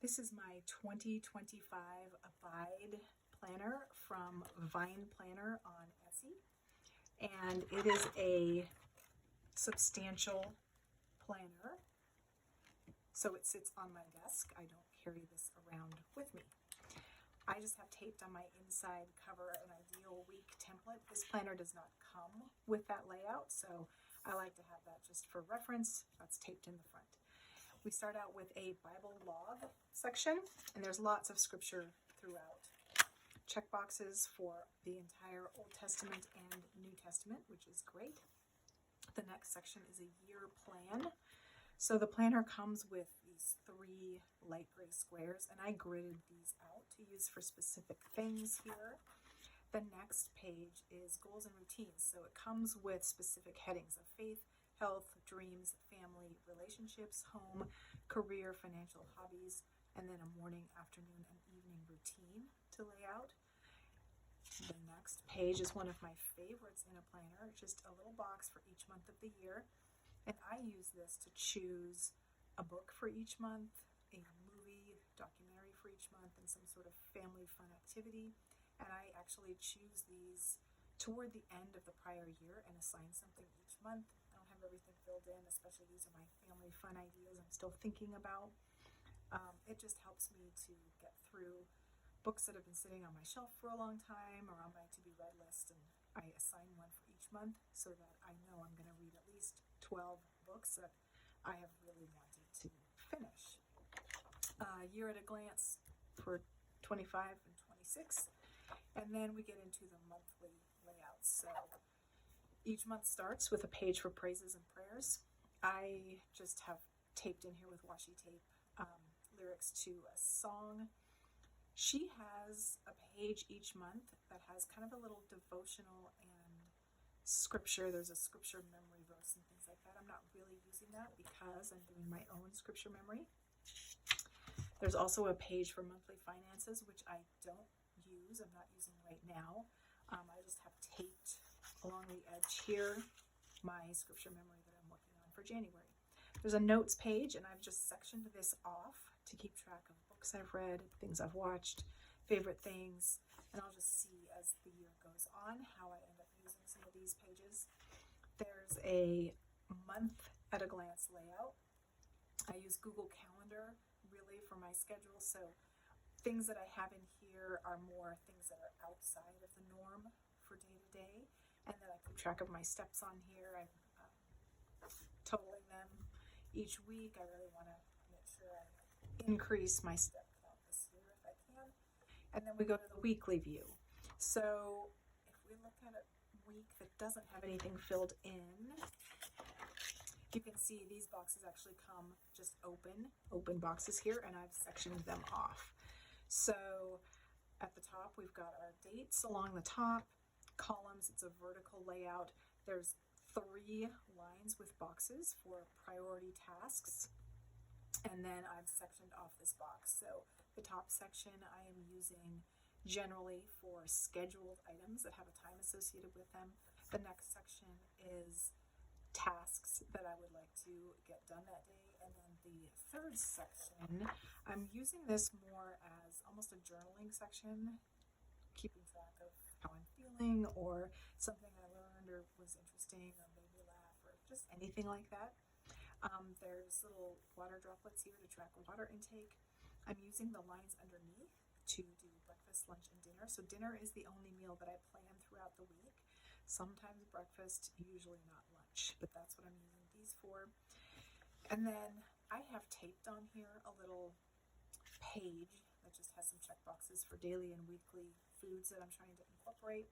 This is my 2025 Abide planner from Vine Planner on Etsy, and it is a substantial planner, so it sits on my desk. I don't carry this around with me. I just have taped on my inside cover an ideal week template. This planner does not come with that layout, so I like to have that just for reference. That's taped in the front. We start out with a Bible log section, and there's lots of scripture throughout. Check boxes for the entire Old Testament and New Testament, which is great. The next section is a year plan. So the planner comes with these 3 light gray squares, and I gridded these out to use for specific things here. The next page is goals and routines. So it comes with specific headings of faith, health, dreams, family, relationships, home, career, financial, hobbies, and then a morning, afternoon, and evening routine to lay out. The next page is one of my favorites in a planner, just a little box for each month of the year. And I use this to choose a book for each month, a movie, documentary for each month, and some sort of family fun activity. And I actually choose these toward the end of the prior year and assign something each month. I don't have everything filled in, especially these are my family fun ideas I'm still thinking about. It just helps me to get through books that have been sitting on my shelf for a long time or on my to-be-read list, and I assign one for each month so that I know I'm going to read at least 12 books that I have really wanted to finish. Year at a glance for 25 and 26, and then we get into the monthly layouts. So each month starts with a page for praises and prayers. I just have taped in here with washi tape lyrics to a song. She has a page each month that has kind of a little devotional and scripture. There's a scripture memory verse and things like that. I'm not really using that because I'm doing my own scripture memory. There's also a page for monthly finances, which I don't use. I'm not using right now. I just have taped along the edge here my scripture memory that I'm working on for January. There's a notes page, and I've just sectioned this off to keep track of books I've read, things I've watched, favorite things, and I'll just see as the year goes on how I end up using some of these pages. There's a month at a glance layout. I use Google Calendar really for my schedule, so things that I have in here are more things that are outside of the norm for day to day, and then I keep track of my steps on here. I'm totaling them each week. I really want to make sure I increase my step count this year if I can. And then we go to the weekly view. So if we look at a week that doesn't have anything filled in, you can see these boxes actually come just open boxes here, and I've sectioned them off. So at the top, we've got our dates along the top, columns. It's a vertical layout. There's 3 lines with boxes for priority tasks. And then I've sectioned off this box. So the top section I am using generally for scheduled items that have a time associated with them. The next section is tasks that I would like to get done that day. And then the third section, I'm using this more as almost a journaling section, keeping track of how I'm feeling or something I learned or was interesting or made me laugh or just anything like that. There's little water droplets here to track water intake. I'm using the lines underneath to do breakfast, lunch, and dinner. So dinner is the only meal that I plan throughout the week. Sometimes breakfast, usually not lunch, but that's what I'm using these for. And then I have taped on here a little page that just has some check boxes for daily and weekly foods that I'm trying to incorporate.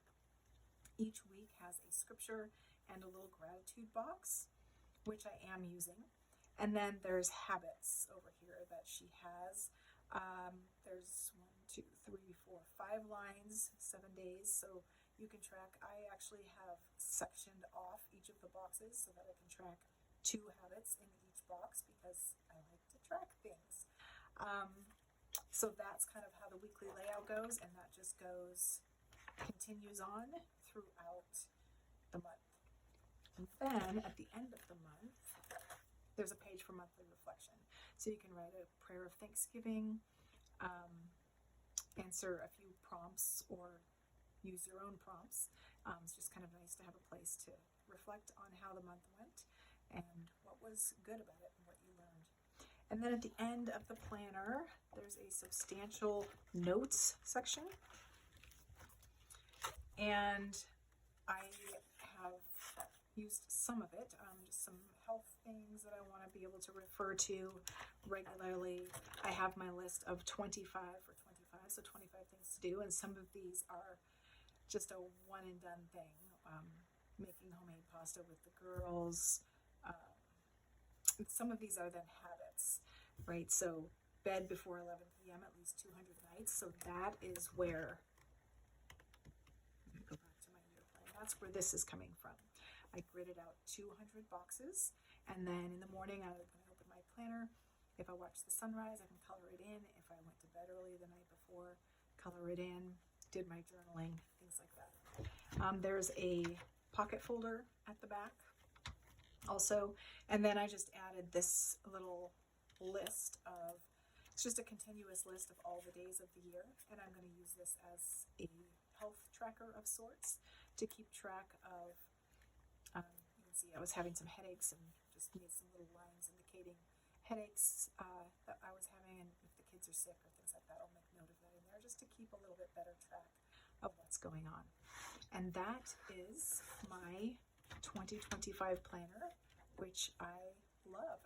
Each week has a scripture and a little gratitude box, which I am using. And then there's habits over here that she has. There's 1, 2, 3, 4, 5 lines, 7 days. So you can track. I actually have sectioned off each of the boxes so that I can track 2 habits in each box because I like to track things. So that's kind of how the weekly layout goes, and that just continues on throughout the month. And then at the end of the month, there's a page for monthly reflection. So you can write a prayer of thanksgiving, answer a few prompts, or use your own prompts. It's just kind of nice to have a place to reflect on how the month went and what was good about it and what you learned. And then at the end of the planner, there's a substantial notes section. And I have used some of it, just some health things that I want to be able to refer to regularly. I have my list of 25 for 25, so 25 things to do, and some of these are just a one and done thing. Making homemade pasta with the girls. Some of these are then habits, right? So bed before 11 p.m. at least 200 nights. So that is where, go back to my year plan, that's where this is coming from. I gridded out 200 boxes, and then in the morning I open my planner. If I watch the sunrise, I can color it in. If I went to bed early the night before, color it in, did my journaling, things like that. There's a pocket folder at the back also, and then I just added this little list of, it's just a continuous list of all the days of the year, and I'm going to use this as a health tracker of sorts to keep track of, you can see I was having some headaches and just made some little lines indicating headaches that I was having, and if the kids are sick or things like that, I'll make note of that in there just to keep a little bit better track of what's going on. And that is my 2025 planner, which I love.